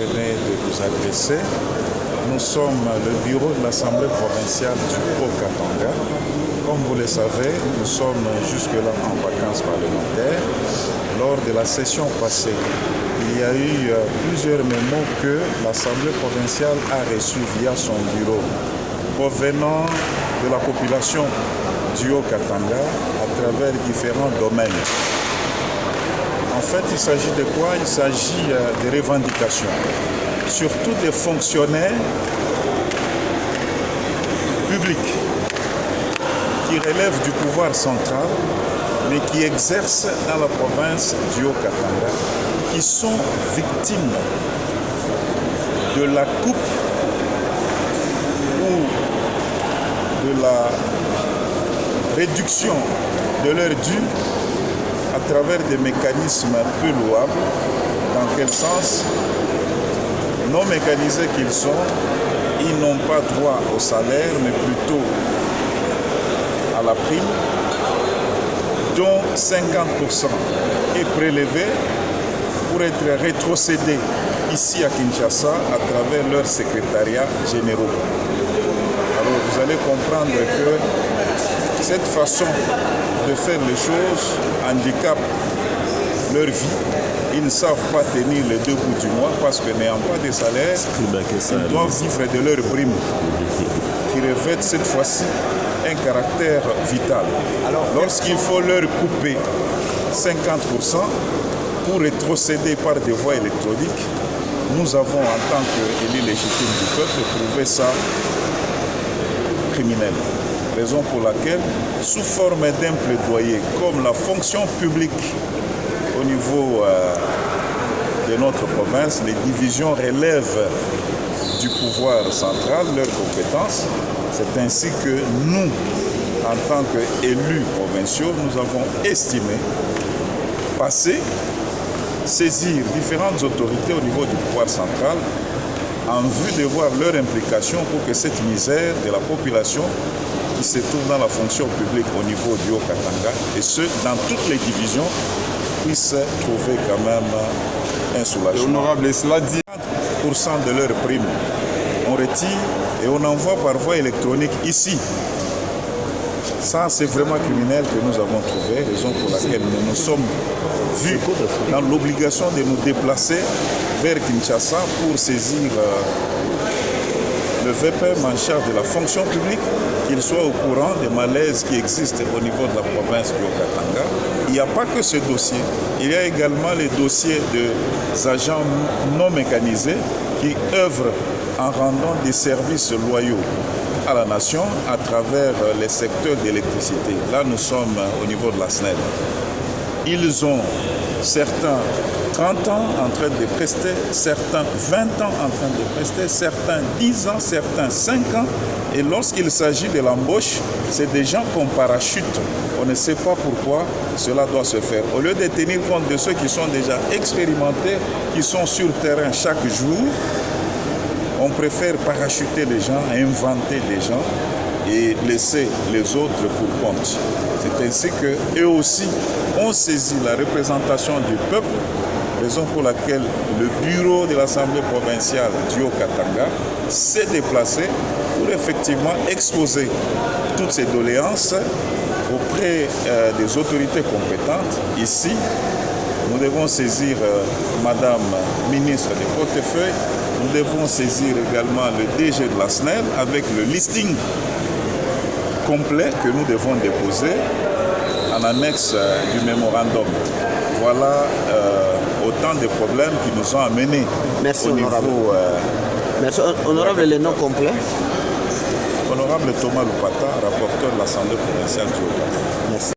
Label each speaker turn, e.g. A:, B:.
A: venez de vous adresser. Nous sommes le bureau de l'Assemblée provinciale du Haut-Katanga. Comme vous le savez, nous sommes jusque-là en vacances parlementaires. Lors de la session passée, il y a eu plusieurs mémos que l'Assemblée provinciale a reçus via son bureau, provenant de la population du Haut-Katanga à travers différents domaines. En fait, il s'agit de quoi? Il s'agit de revendications, surtout des fonctionnaires publics qui relèvent du pouvoir central, mais qui exercent dans la province du Haut-Katanga, qui sont victimes de la coupe ou de la réduction de leurs dû à travers des mécanismes peu louables. Dans quel sens? Non mécanisés qu'ils sont, ils n'ont pas droit au salaire, mais plutôt à la prime, dont 50% est prélevé pour être rétrocédé ici à Kinshasa à travers leurs secrétariats généraux. Alors vous allez comprendre que cette façon de faire les choses handicape leur vie. Ils ne savent pas tenir les deux bouts du mois parce que n'ayant pas de salaire, ils doivent vivre de leurs primes qui revêtent cette fois-ci un caractère vital. Lorsqu'il faut leur couper 50% pour rétrocéder par des voies électroniques, nous avons en tant qu'élus légitimes du peuple trouvé ça criminel. Raison pour laquelle, sous forme d'un plaidoyer, comme la fonction publique au niveau de notre province, les divisions relèvent du pouvoir central, leurs compétences. C'est ainsi que nous, en tant qu'élus provinciaux, nous avons estimé passer, saisir différentes autorités au niveau du pouvoir central en vue de voir leur implication pour que cette misère de la population qui se trouve dans la fonction publique au niveau du Haut-Katanga, et ce, dans toutes les divisions, puissent trouver quand même un soulagement.
B: Honorable, cela dit
A: 40% de leurs primes, on retire et on envoie par voie électronique ici. Ça, c'est vraiment criminel que nous avons trouvé, raison pour laquelle nous nous sommes vus dans l'obligation de nous déplacer vers Kinshasa pour saisir le VPM en charge de la fonction publique, qu'il soit au courant des malaises qui existent au niveau de la province du Haut-Katanga. Il n'y a pas que ce dossier, il y a également les dossiers des agents non mécanisés qui œuvrent en rendant des services loyaux à la nation à travers les secteurs d'électricité. Là, nous sommes au niveau de la SNEL. Ils ont certains 30 ans en train de prester, certains 20 ans en train de prester, certains 10 ans, certains 5 ans. Et lorsqu'il s'agit de l'embauche, c'est des gens qu'on parachute. On ne sait pas pourquoi cela doit se faire. Au lieu de tenir compte de ceux qui sont déjà expérimentés, qui sont sur le terrain chaque jour, on préfère parachuter les gens, inventer des gens et laisser les autres pour compte. C'est ainsi qu'eux aussi ont saisi la représentation du peuple, raison pour laquelle le bureau de l'Assemblée provinciale du Haut-Katanga s'est déplacé pour effectivement exposer toutes ces doléances auprès des autorités compétentes. Ici, nous devons saisir Madame ministre des Portefeuilles, nous devons saisir également le DG de la SNEL avec le listing complet que nous devons déposer en annexe du mémorandum. Voilà autant de problèmes qui nous ont amenés
C: Merci,
A: au
C: honorable.
A: niveau...
C: Merci, honorable, les noms complets.
A: Honorable Thomas Lupata, rapporteur de l'Assemblée provinciale du Haut-Katanga.
C: Merci.